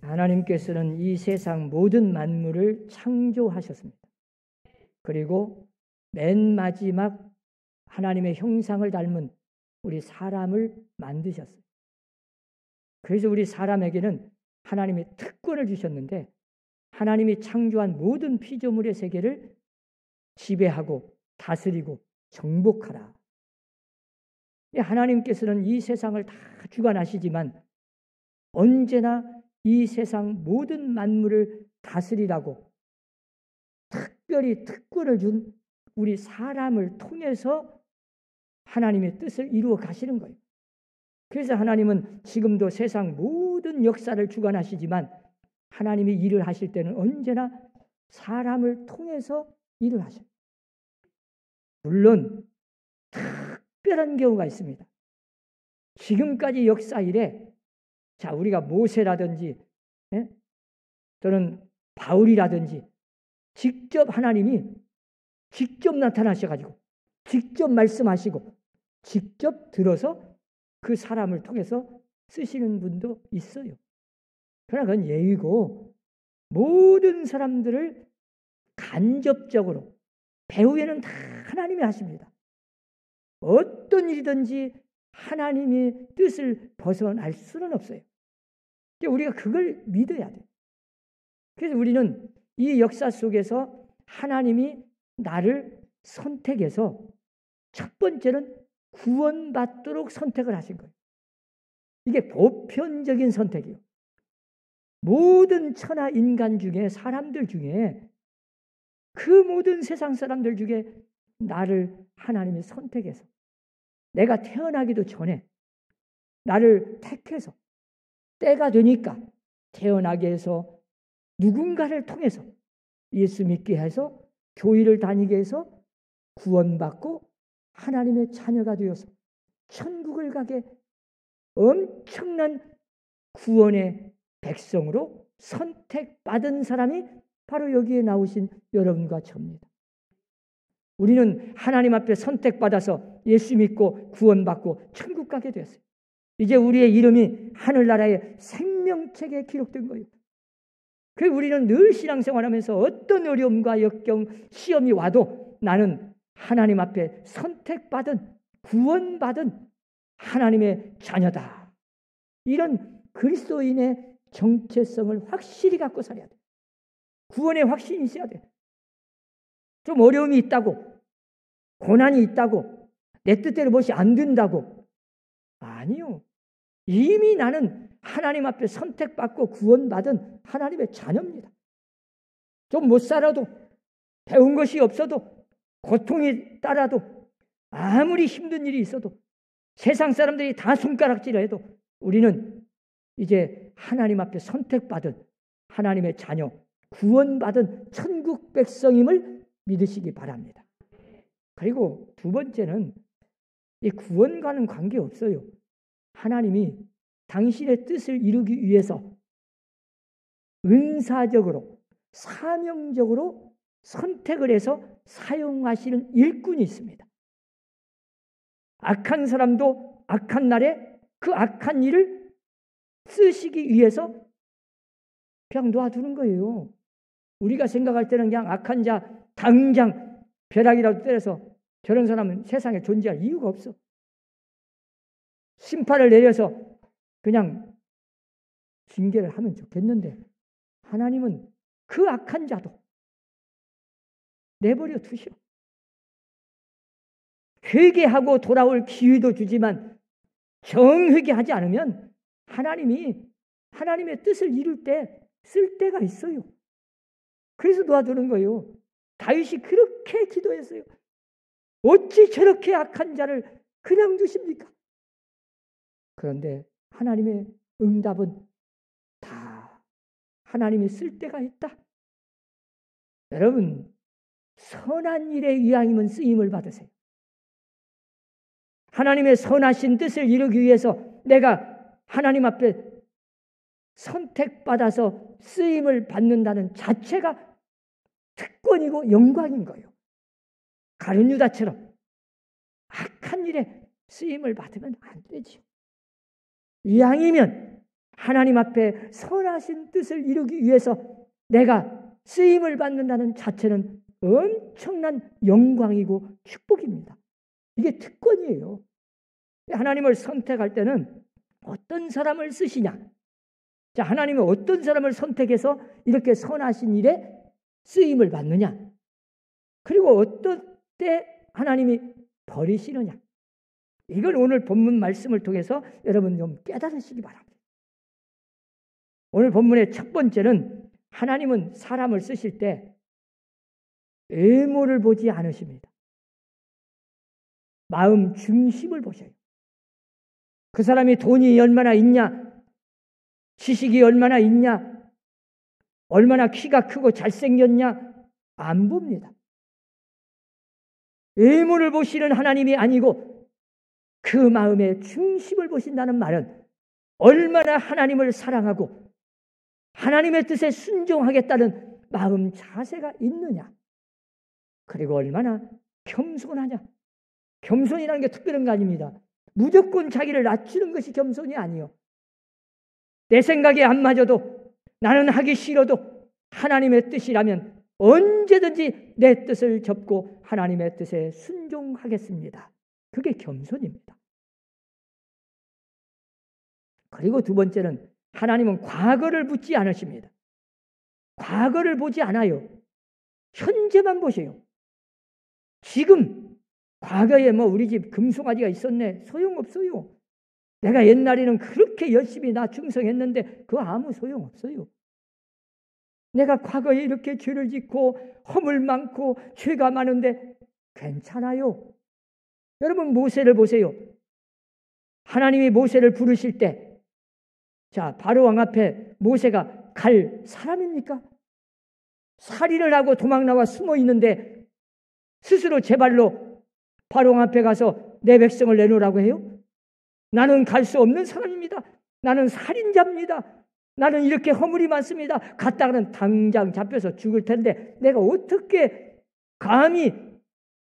하나님께서는 이 세상 모든 만물을 창조하셨습니다. 그리고 맨 마지막 하나님의 형상을 닮은 우리 사람을 만드셨어요. 그래서 우리 사람에게는 하나님의 특권을 주셨는데 하나님이 창조한 모든 피조물의 세계를 지배하고 다스리고 정복하라. 하나님께서는 이 세상을 다 주관하시지만 언제나 이 세상 모든 만물을 다스리라고 특별히 특권을 준 우리 사람을 통해서 하나님의 뜻을 이루어 가시는 거예요. 그래서 하나님은 지금도 세상 모든 역사를 주관하시지만 하나님이 일을 하실 때는 언제나 사람을 통해서 일을 하셔요. 물론 특별한 경우가 있습니다. 지금까지 역사 이래 우리가 모세라든지 또는 바울이라든지 직접 하나님이 직접 나타나셔가지고 직접 말씀하시고 직접 들어서 그 사람을 통해서 쓰시는 분도 있어요. 그러나 그건 예의고 모든 사람들을 간접적으로 배후에는 다 하나님이 하십니다. 어떤 일이든지 하나님의 뜻을 벗어날 수는 없어요. 우리가 그걸 믿어야 돼요. 그래서 우리는 이 역사 속에서 하나님이 나를 선택해서 첫 번째는 구원받도록 선택을 하신 거예요. 이게 보편적인 선택이에요. 모든 천하 인간 중에 사람들 중에 그 모든 세상 사람들 중에 나를 하나님이 선택해서 내가 태어나기도 전에 나를 택해서 때가 되니까 태어나게 해서 누군가를 통해서 예수 믿게 해서 교회를 다니게 해서 구원받고 하나님의 자녀가 되어서 천국을 가게 엄청난 구원의 백성으로 선택받은 사람이 바로 여기에 나오신 여러분과 저입니다. 우리는 하나님 앞에 선택받아서 예수 믿고 구원받고 천국 가게 되었어요. 이제 우리의 이름이 하늘나라의 생명책에 기록된 거예요. 그래서 우리는 늘 신앙생활하면서 어떤 어려움과 역경, 시험이 와도 나는 하나님 앞에 선택받은, 구원받은 하나님의 자녀다. 이런 그리스도인의 정체성을 확실히 갖고 살아야 돼. 구원의 확신이 있어야 돼. 좀 어려움이 있다고, 고난이 있다고, 내 뜻대로 무엇이 안 된다고. 아니요. 이미 나는 하나님 앞에 선택받고 구원받은 하나님의 자녀입니다. 좀 못 살아도, 배운 것이 없어도, 고통이 따라도, 아무리 힘든 일이 있어도, 세상 사람들이 다 손가락질해도 우리는 이제 하나님 앞에 선택받은 하나님의 자녀, 구원받은 천국 백성임을 믿으시기 바랍니다. 그리고 두 번째는 이 구원과는 관계없어요. 하나님이 당신의 뜻을 이루기 위해서 은사적으로, 사명적으로 선택을 해서 사용하시는 일꾼이 있습니다. 악한 사람도 악한 날에 그 악한 일을 쓰시기 위해서 그냥 놔두는 거예요. 우리가 생각할 때는 그냥 악한 자 당장 벼락이라도 때려서 저런 사람은 세상에 존재할 이유가 없어. 심판을 내려서 그냥 징계를 하면 좋겠는데 하나님은 그 악한 자도 내버려 두셔. 회개하고 돌아올 기회도 주지만 정회개하지 않으면 하나님이 하나님의 뜻을 이룰 때 쓸 때가 있어요. 그래서 놓아두는 거예요. 다윗이 그렇게 기도했어요. 어찌 저렇게 악한 자를 그냥 두십니까? 그런데 하나님의 응답은 다 하나님이 쓸 때가 있다. 여러분, 선한 일에 이왕이면 쓰임을 받으세요. 하나님의 선하신 뜻을 이루기 위해서 내가 하나님 앞에 선택받아서 쓰임을 받는다는 자체가 특권이고 영광인 거예요. 가룟 유다처럼 악한 일에 쓰임을 받으면 안 되죠. 이왕이면 하나님 앞에 선하신 뜻을 이루기 위해서 내가 쓰임을 받는다는 자체는 엄청난 영광이고 축복입니다. 이게 특권이에요. 하나님을 선택할 때는 어떤 사람을 쓰시냐? 자, 하나님은 어떤 사람을 선택해서 이렇게 선하신 일에 쓰임을 받느냐? 그리고 어떤 때 하나님이 버리시느냐? 이걸 오늘 본문 말씀을 통해서 여러분 좀 깨달으시기 바랍니다. 오늘 본문의 첫 번째는 하나님은 사람을 쓰실 때 외모를 보지 않으십니다. 마음 중심을 보셔요. 그 사람이 돈이 얼마나 있냐, 지식이 얼마나 있냐, 얼마나 키가 크고 잘생겼냐 안 봅니다. 외모를 보시는 하나님이 아니고 그 마음의 중심을 보신다는 말은 얼마나 하나님을 사랑하고 하나님의 뜻에 순종하겠다는 마음 자세가 있느냐, 그리고 얼마나 겸손하냐. 겸손이라는 게 특별한 거 아닙니다. 무조건 자기를 낮추는 것이 겸손이 아니요. 내 생각이 안 맞아도, 나는 하기 싫어도 하나님의 뜻이라면 언제든지 내 뜻을 접고 하나님의 뜻에 순종하겠습니다. 그게 겸손입니다. 그리고 두 번째는 하나님은 과거를 묻지 않으십니다. 과거를 보지 않아요. 현재만 보세요. 지금 과거에 우리 집 금송아지가 있었네. 소용없어요. 내가 옛날에는 그렇게 열심히 나 충성했는데 그거 아무 소용없어요. 내가 과거에 이렇게 죄를 짓고 허물 많고 죄가 많은데 괜찮아요. 여러분 모세를 보세요. 하나님이 모세를 부르실 때, 자, 바로왕 앞에 모세가 갈 사람입니까? 살인을 하고 도망 나와 숨어 있는데 스스로 제 발로 바로왕 앞에 가서 내 백성을 내놓으라고 해요? 나는 갈 수 없는 사람입니다. 나는 살인자입니다. 나는 이렇게 허물이 많습니다. 갔다가는 당장 잡혀서 죽을 텐데 내가 어떻게 감히,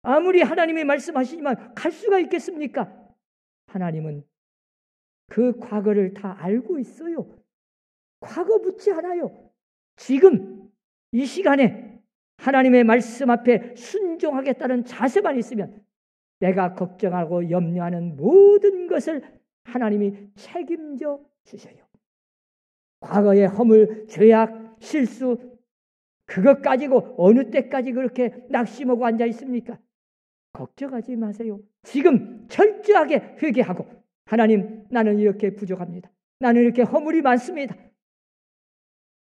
아무리 하나님이 말씀하시지만 갈 수가 있겠습니까? 하나님은 그 과거를 다 알고 있어요. 과거 묻지 않아요. 지금 이 시간에 하나님의 말씀 앞에 순종하겠다는 자세만 있으면 내가 걱정하고 염려하는 모든 것을 하나님이 책임져 주셔요. 과거의 허물, 죄악, 실수, 그것 가지고 어느 때까지 그렇게 낙심하고 앉아 있습니까? 걱정하지 마세요. 지금 철저하게 회개하고, 하나님, 나는 이렇게 부족합니다. 나는 이렇게 허물이 많습니다.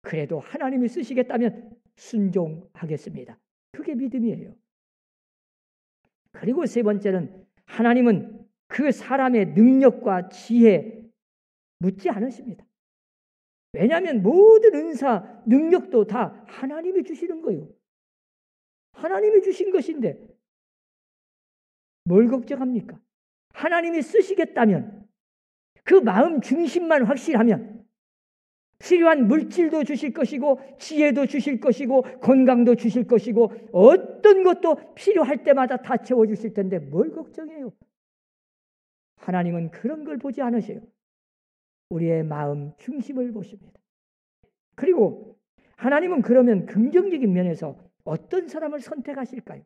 그래도 하나님이 쓰시겠다면 순종하겠습니다. 그게 믿음이에요. 그리고 세 번째는 하나님은 그 사람의 능력과 지혜 묻지 않으십니다. 왜냐하면 모든 은사, 능력도 다 하나님이 주시는 거예요. 하나님이 주신 것인데 뭘 걱정합니까? 하나님이 쓰시겠다면, 그 마음 중심만 확실하면 필요한 물질도 주실 것이고 지혜도 주실 것이고 건강도 주실 것이고 어떤 것도 필요할 때마다 다 채워주실 텐데 뭘 걱정해요? 하나님은 그런 걸 보지 않으세요. 우리의 마음 중심을 보십니다. 그리고 하나님은 그러면 긍정적인 면에서 어떤 사람을 선택하실까요?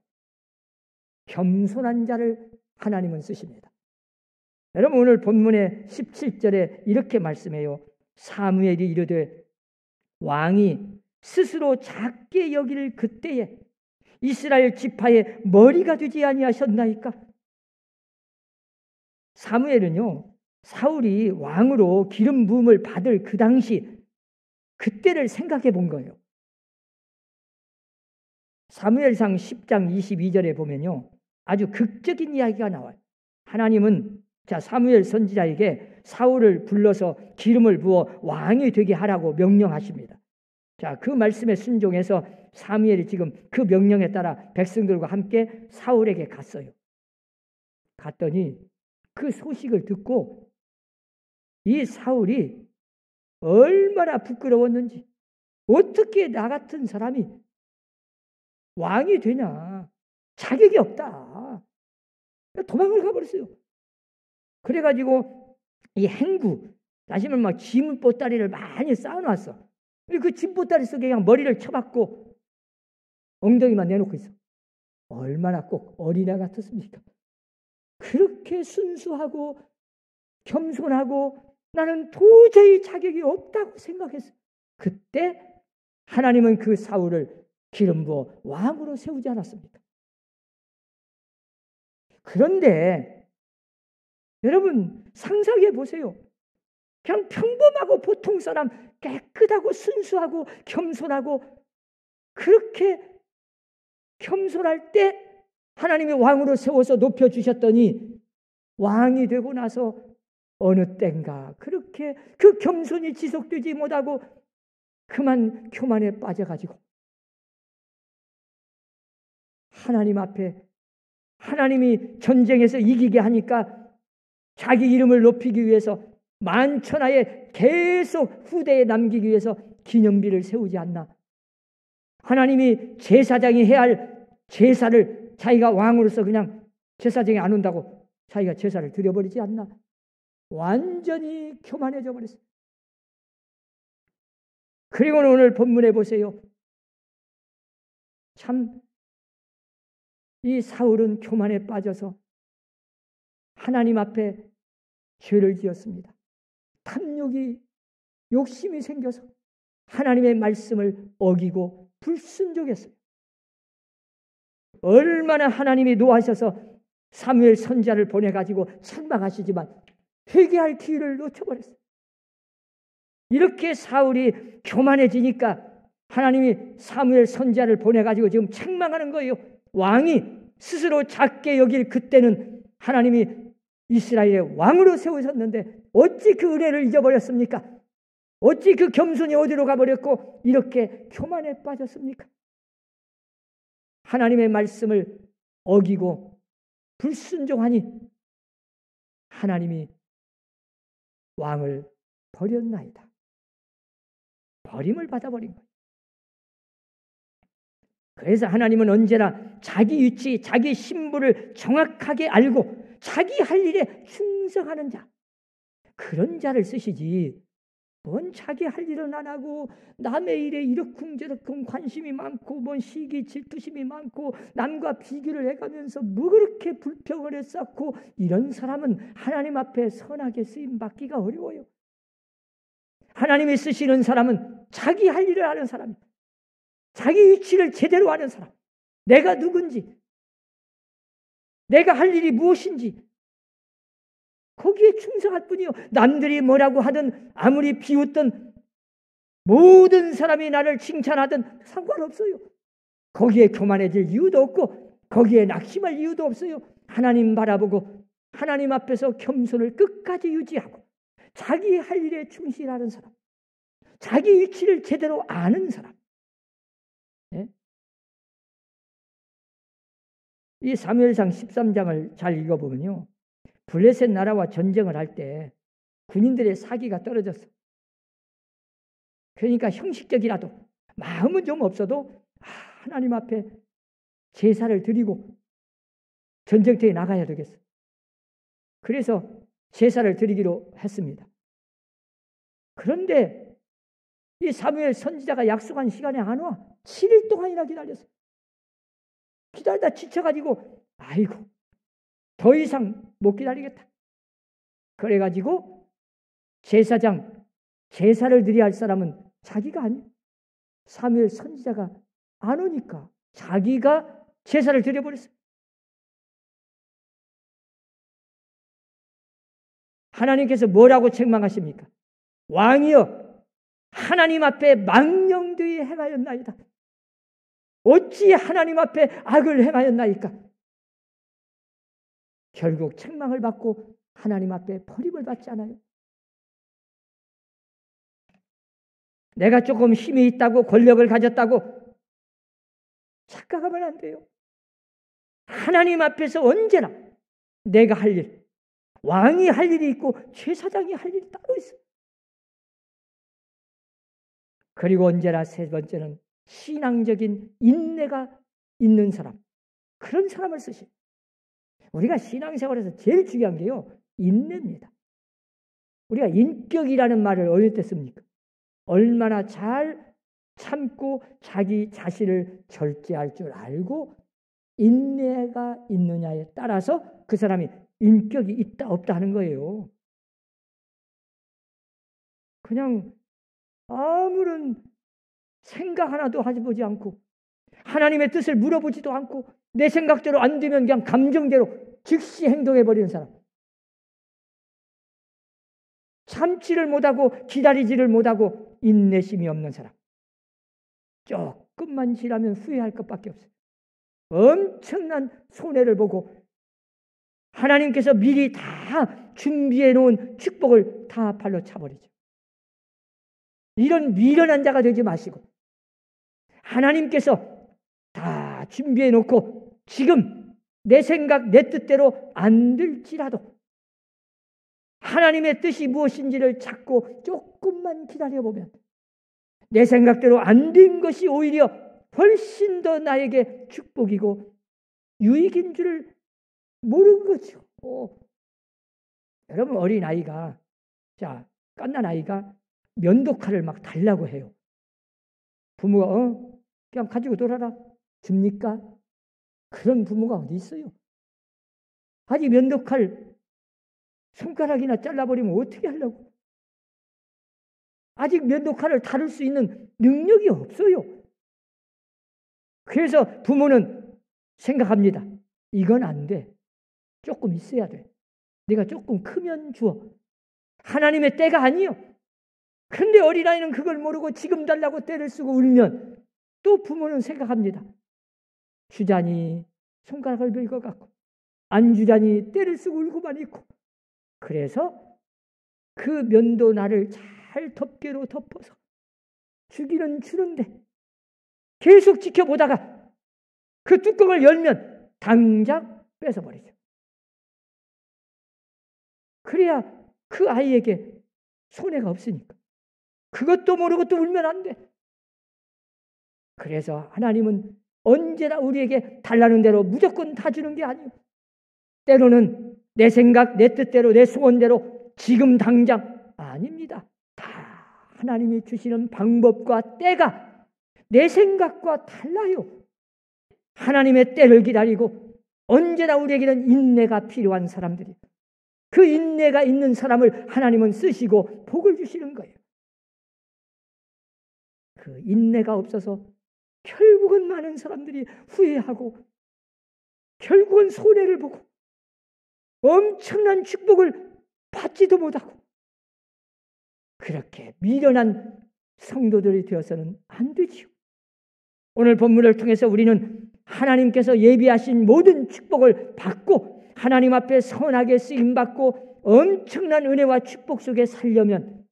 겸손한 자를 하나님은 쓰십니다. 여러분 오늘 본문의 17절에 이렇게 말씀해요. 사무엘이 이르되 왕이 스스로 작게 여길 그때에 이스라엘 지파의 머리가 되지 아니하셨나이까? 사무엘은요, 사울이 왕으로 기름 부음을 받을 그 당시 그때를 생각해 본 거예요. 사무엘상 10장 22절에 보면요, 아주 극적인 이야기가 나와요. 하나님은 사무엘 선지자에게 사울을 불러서 기름을 부어 왕이 되게 하라고 명령하십니다. 그 말씀에 순종해서 사무엘이 지금 그 명령에 따라 백성들과 함께 사울에게 갔어요. 갔더니 그 소식을 듣고 이 사울이 얼마나 부끄러웠는지, 어떻게 나 같은 사람이 왕이 되냐, 자격이 없다, 도망을 가버렸어요. 그래가지고 이 행구, 다시는 막 짐 보따리를 많이 쌓아놨어. 그 짐 보따리 속에 그냥 머리를 쳐박고 엉덩이만 내놓고 있어. 얼마나 꼭 어린애 같았습니까? 그렇게 순수하고 겸손하고 나는 도저히 자격이 없다고 생각했어. 그때 하나님은 그 사울을 기름 부어 왕으로 세우지 않았습니까? 그런데 여러분 상상해 보세요. 그냥 평범하고 보통 사람, 깨끗하고 순수하고 겸손하고 그렇게 겸손할 때 하나님이 왕으로 세워서 높여주셨더니 왕이 되고 나서 어느 때인가 그렇게 그 겸손이 지속되지 못하고 그만 교만에 빠져가지고 하나님 앞에 하나님이 전쟁에서 이기게 하니까 자기 이름을 높이기 위해서 만천하에 계속 후대에 남기기 위해서 기념비를 세우지 않나. 하나님이 제사장이 해야 할 제사를 자기가 왕으로서 그냥 제사장이 안 온다고 자기가 제사를 드려버리지 않나. 완전히 교만해져 버렸어요. 그리고 오늘 본문에 보세요. 참 이 사울은 교만에 빠져서 하나님 앞에 죄를 지었습니다. 탐욕이 욕심이 생겨서 하나님의 말씀을 어기고 불순종했어요. 얼마나 하나님이 노하셔서 사무엘 선지자를 보내가지고 책망하시지만 회개할 기회를 놓쳐버렸어요. 이렇게 사울이 교만해지니까 하나님이 사무엘 선지자를 보내가지고 지금 책망하는 거예요. 왕이 스스로 작게 여길 그때는 하나님이 이스라엘의 왕으로 세우셨는데 어찌 그 은혜를 잊어버렸습니까? 어찌 그 겸손이 어디로 가버렸고 이렇게 교만에 빠졌습니까? 하나님의 말씀을 어기고 불순종하니 하나님이 왕을 버렸나이다. 버림을 받아버린 거예요. 그래서 하나님은 언제나 자기 위치, 자기 신분을 정확하게 알고 자기 할 일에 충성하는 자, 그런 자를 쓰시지 뭔 자기 할 일은 안 하고 남의 일에 이러쿵저러쿵 관심이 많고 뭔 시기 질투심이 많고 남과 비교를 해가면서 뭐 그렇게 불평을 쌓고 이런 사람은 하나님 앞에 선하게 쓰임받기가 어려워요. 하나님이 쓰시는 사람은 자기 할 일을 하는 사람입니다. 자기 위치를 제대로 아는 사람, 내가 누군지, 내가 할 일이 무엇인지 거기에 충성할 뿐이요. 남들이 뭐라고 하든 아무리 비웃든 모든 사람이 나를 칭찬하든 상관없어요. 거기에 교만해질 이유도 없고 거기에 낙심할 이유도 없어요. 하나님 바라보고 하나님 앞에서 겸손을 끝까지 유지하고 자기 할 일에 충실하는 사람, 자기 위치를 제대로 아는 사람. 네? 이 사무엘상 13장을 잘 읽어보면요. 블레셋 나라와 전쟁을 할 때 군인들의 사기가 떨어졌어. 그러니까 형식적이라도 마음은 좀 없어도 하나님 앞에 제사를 드리고 전쟁터에 나가야 되겠어. 그래서 제사를 드리기로 했습니다. 그런데 이 사무엘 선지자가 약속한 시간에 안 와. 7일 동안이나 기다렸어. 기다리다 지쳐가지고 아이고 더 이상 못 기다리겠다. 그래가지고 제사장, 제사를 드려야 할 사람은 자기가 아니야. 사무엘 선지자가 안 오니까 자기가 제사를 드려버렸어요. 하나님께서 뭐라고 책망하십니까? 왕이여 하나님 앞에 망령되이 행하였나이다. 어찌 하나님 앞에 악을 행하였나이까? 결국 책망을 받고 하나님 앞에 버림을 받지 않아요. 내가 조금 힘이 있다고 권력을 가졌다고 착각하면 안 돼요. 하나님 앞에서 언제나 내가 할 일, 왕이 할 일이 있고 제사장이 할 일이 따로 있어요. 그리고 언제나 세 번째는 신앙적인 인내가 있는 사람, 그런 사람을 쓰시요. 우리가 신앙생활에서 제일 중요한 게요, 인내입니다. 우리가 인격이라는 말을 어느 때 씁니까? 얼마나 잘 참고 자기 자신을 절제할 줄 알고 인내가 있느냐에 따라서 그 사람이 인격이 있다 없다 하는 거예요. 그냥 아무런 생각 하나도 해보지 않고 하나님의 뜻을 물어보지도 않고 내 생각대로 안 되면 그냥 감정대로 즉시 행동해버리는 사람. 참지를 못하고 기다리지를 못하고 인내심이 없는 사람. 조금만 지나면 후회할 것밖에 없어요. 엄청난 손해를 보고 하나님께서 미리 다 준비해 놓은 축복을 다 발로 차버리죠. 이런 미련한 자가 되지 마시고 하나님께서 다 준비해 놓고 지금 내 생각 내 뜻대로 안 될지라도 하나님의 뜻이 무엇인지를 찾고 조금만 기다려보면 내 생각대로 안 된 것이 오히려 훨씬 더 나에게 축복이고 유익인 줄을 모르는 거죠. 여러분 어린아이가 갓난아이가 면도칼을 막 달라고 해요. 부모가 그냥 가지고 놀아라 줍니까? 그런 부모가 어디 있어요? 아직 면도칼 손가락이나 잘라버리면 어떻게 하려고? 아직 면도칼을 다룰 수 있는 능력이 없어요. 그래서 부모는 생각합니다. 이건 안 돼. 조금 있어야 돼. 내가 조금 크면 주어. 하나님의 때가 아니요. 그런데 어린아이는 그걸 모르고 지금 달라고 때를 쓰고 울면 또 부모는 생각합니다. 주자니 손가락을 빌 것 같고 안 주자니 때를 쓰고 울고만 있고 그래서 그 면도날을 잘 덮개로 덮어서 주기는 주는데 계속 지켜보다가 그 뚜껑을 열면 당장 뺏어버리죠. 그래야 그 아이에게 손해가 없으니까. 그것도 모르고 또 울면 안 돼. 그래서 하나님은 언제나 우리에게 달라는 대로 무조건 다 주는 게 아니에요. 때로는 내 생각, 내 뜻대로, 내 소원대로 지금 당장 아닙니다. 다 하나님이 주시는 방법과 때가 내 생각과 달라요. 하나님의 때를 기다리고 언제나 우리에게는 인내가 필요한 사람들이 그 인내가 있는 사람을 하나님은 쓰시고 복을 주시는 거예요. 그 인내가 없어서 결국은 많은 사람들이 후회하고 결국은 손해를 보고 엄청난 축복을 받지도 못하고 그렇게 미련한 성도들이 되어서는 안 되지요. 오늘 본문을 통해서 우리는 하나님께서 예비하신 모든 축복을 받고 하나님 앞에 선하게 쓰임받고 엄청난 은혜와 축복 속에 살려면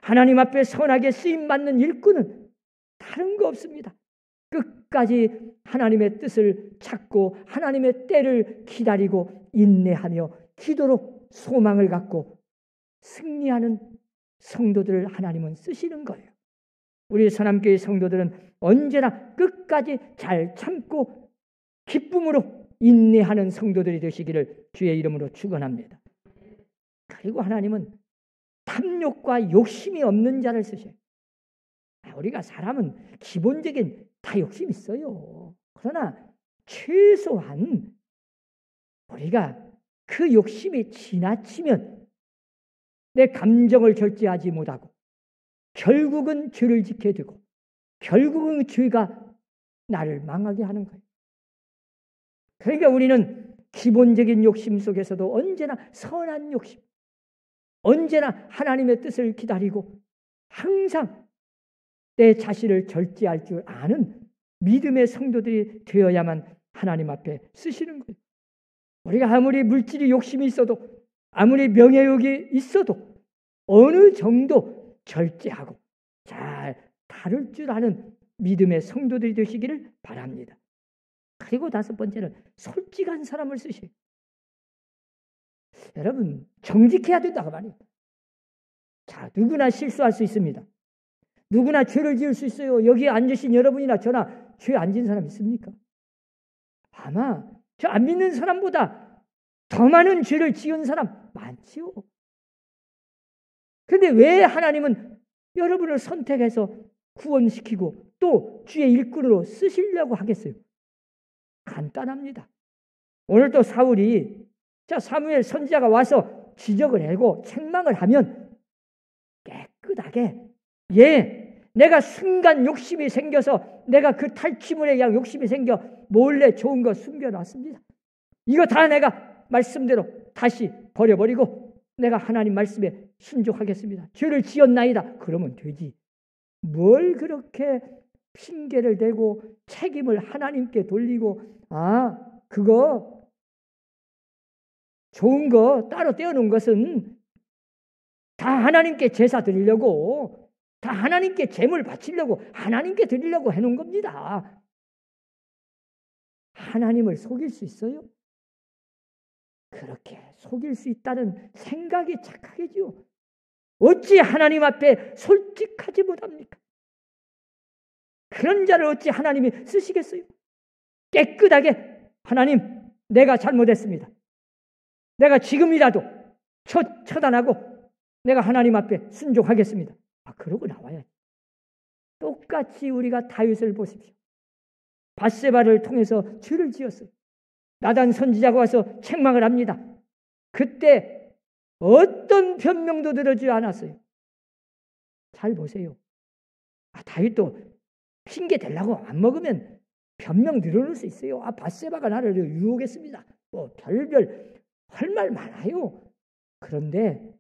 하나님 앞에 선하게 쓰임받는 일꾼은 다른 거 없습니다. 끝까지 하나님의 뜻을 찾고 하나님의 때를 기다리고 인내하며 기도로 소망을 갖고 승리하는 성도들을 하나님은 쓰시는 거예요. 우리 선함교회 성도들은 언제나 끝까지 잘 참고 기쁨으로 인내하는 성도들이 되시기를 주의 이름으로 축원합니다. 그리고 하나님은 탐욕과 욕심이 없는 자를 쓰셔요. 우리가 사람은 기본적인 다 욕심이 있어요. 그러나 최소한 우리가 그 욕심이 지나치면 내 감정을 절제하지 못하고 결국은 죄를 짓게 되고 결국은 죄가 나를 망하게 하는 거예요. 그러니까 우리는 기본적인 욕심 속에서도 언제나 선한 욕심, 언제나 하나님의 뜻을 기다리고 항상 내 자신을 절제할 줄 아는 믿음의 성도들이 되어야만 하나님 앞에 쓰시는 거예요. 우리가 아무리 물질이 욕심이 있어도 아무리 명예욕이 있어도 어느 정도 절제하고 잘 다룰 줄 아는 믿음의 성도들이 되시기를 바랍니다. 그리고 다섯 번째는 솔직한 사람을 쓰셔요. 여러분 정직해야 된다고 말이에요. 자, 누구나 실수할 수 있습니다. 누구나 죄를 지을 수 있어요. 여기에 앉으신 여러분이나 저나 죄 안 지은 사람 있습니까? 아마 저 안 믿는 사람보다 더 많은 죄를 지은 사람 많지요. 그런데 왜 하나님은 여러분을 선택해서 구원시키고 또 주의 일꾼으로 쓰시려고 하겠어요? 간단합니다. 오늘 또 사울이 사무엘 선지자가 와서 지적을 하고 책망을 하면 깨끗하게 내가 순간 욕심이 생겨서 내가 그 탈취물에 대한 욕심이 생겨 몰래 좋은 거 숨겨놨습니다. 이거 다 내가 말씀대로 다시 버려버리고 내가 하나님 말씀에 순종하겠습니다. 죄를 지었나이다. 그러면 되지. 뭘 그렇게 핑계를 대고 책임을 하나님께 돌리고 그거 좋은 거 따로 떼어놓은 것은 다 하나님께 제사 드리려고 다 하나님께 제물 바치려고 하나님께 드리려고 해놓은 겁니다. 하나님을 속일 수 있어요? 그렇게 속일 수 있다는 생각이 착하겠지요. 어찌 하나님 앞에 솔직하지 못합니까? 그런 자를 어찌 하나님이 쓰시겠어요? 깨끗하게 하나님 내가 잘못했습니다. 내가 지금이라도 처단하고 내가 하나님 앞에 순종하겠습니다. 그러고 나와야 똑같이 우리가 다윗을 보십시오. 밧세바를 통해서 죄를 지었어요. 나단 선지자가 와서 책망을 합니다. 그때 어떤 변명도 들어주지 않았어요. 잘 보세요. 다윗도 핑계 대려고 안 먹으면 변명 늘어놓을 수 있어요. 밧세바가 나를 유혹했습니다. 별별 할 말 많아요. 그런데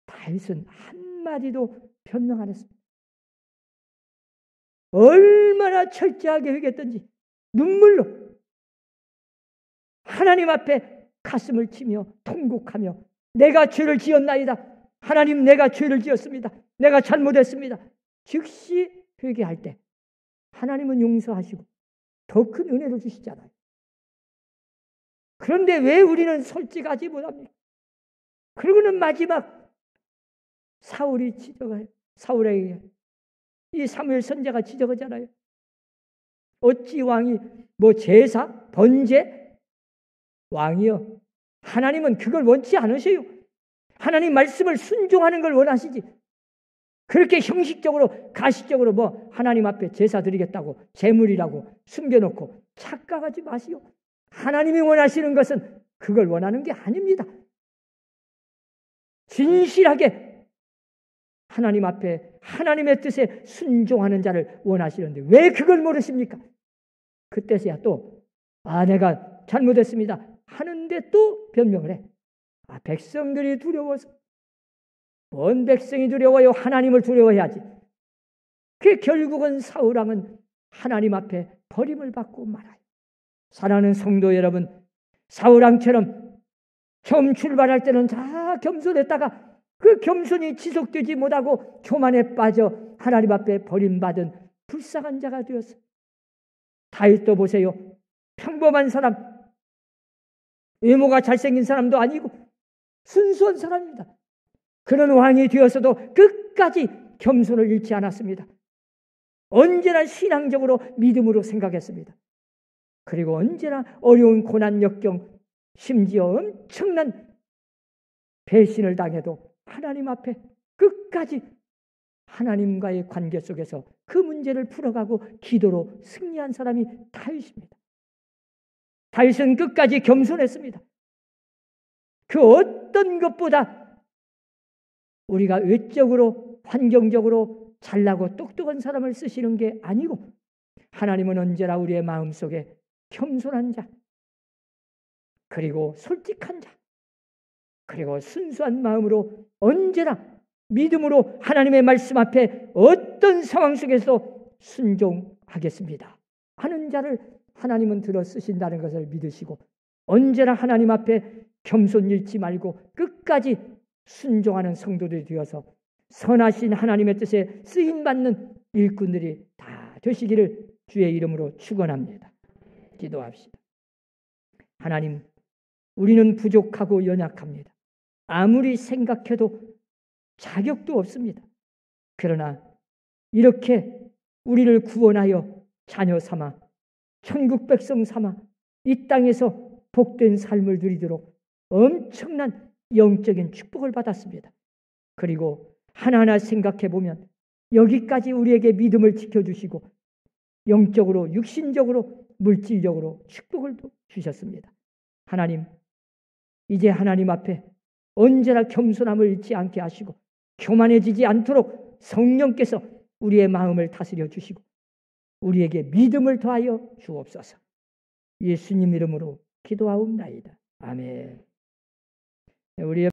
다윗은 한마디도 변명 안 했습니다. 얼마나 철저하게 회개했던지 눈물로 하나님 앞에 가슴을 치며 통곡하며 내가 죄를 지었나이다. 하나님 내가 죄를 지었습니다. 내가 잘못했습니다. 즉시 회개할 때 하나님은 용서하시고 더 큰 은혜를 주시잖아요. 그런데 왜 우리는 솔직하지 못합니까? 그러고는 마지막 사울이 지적해요. 사울에게 이 사무엘 선지자가 지적하잖아요. 어찌 왕이 제사, 번제, 왕이요. 하나님은 그걸 원치 않으세요. 하나님 말씀을 순종하는 걸 원하시지. 그렇게 형식적으로 가시적으로 하나님 앞에 제사 드리겠다고 제물이라고 숨겨놓고 착각하지 마시오. 하나님이 원하시는 것은 그걸 원하는 게 아닙니다. 진실하게 하나님 앞에 하나님의 뜻에 순종하는 자를 원하시는데 왜 그걸 모르십니까? 그때서야 또 내가 잘못했습니다 하는데 또 변명을 해. 백성들이 두려워서. 뭔 백성이 두려워요? 하나님을 두려워해야지. 결국은 사울왕은 하나님 앞에 버림을 받고 말아요. 사랑하는 성도 여러분, 사울왕처럼 처음 출발할 때는 다 겸손했다가 그 겸손이 지속되지 못하고 교만에 빠져 하나님 앞에 버림받은 불쌍한 자가 되었어요. 다윗도 보세요. 평범한 사람, 외모가 잘생긴 사람도 아니고 순수한 사람입니다. 그런 왕이 되어서도 끝까지 겸손을 잃지 않았습니다. 언제나 신앙적으로 믿음으로 생각했습니다. 그리고 언제나 어려운 고난 역경, 심지어 엄청난 배신을 당해도 하나님 앞에 끝까지 하나님과의 관계 속에서 그 문제를 풀어가고 기도로 승리한 사람이 다윗입니다. 다윗은 끝까지 겸손했습니다. 그 어떤 것보다 우리가 외적으로 환경적으로 잘나고 똑똑한 사람을 쓰시는 게 아니고 하나님은 언제나 우리의 마음속에 겸손한 자, 그리고 솔직한 자, 그리고 순수한 마음으로 언제나 믿음으로 하나님의 말씀 앞에 어떤 상황 속에서 순종하겠습니다 하는 자를 하나님은 들어 쓰신다는 것을 믿으시고 언제나 하나님 앞에 겸손 잃지 말고 끝까지 순종하는 성도들이 되어서 선하신 하나님의 뜻에 쓰임받는 일꾼들이 다 되시기를 주의 이름으로 축원합니다. 기도합시다. 하나님, 우리는 부족하고 연약합니다. 아무리 생각해도 자격도 없습니다. 그러나 이렇게 우리를 구원하여 자녀 삼아 천국 백성 삼아 이 땅에서 복된 삶을 누리도록 엄청난 영적인 축복을 받았습니다. 그리고 하나하나 생각해 보면 여기까지 우리에게 믿음을 지켜주시고 영적으로, 육신적으로, 물질적으로 축복을 주셨습니다. 하나님, 이제 하나님 앞에 언제나 겸손함을 잃지 않게 하시고 교만해지지 않도록 성령께서 우리의 마음을 다스려 주시고 우리에게 믿음을 더하여 주옵소서. 예수님 이름으로 기도하옵나이다. 아멘. 우리